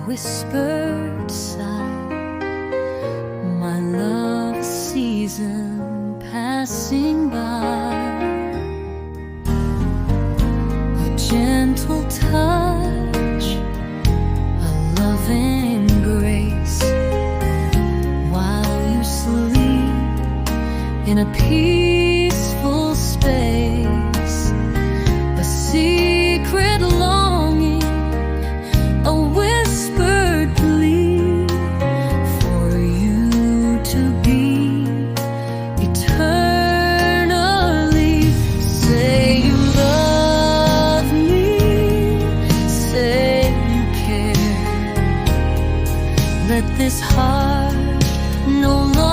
whispered sigh, my love, a season passing by. A gentle touch, a loving grace, while you sleep in a peaceful space. A secret longing, a whispered plea for you to be eternally. Say you love me, say you care. Let this heart no longer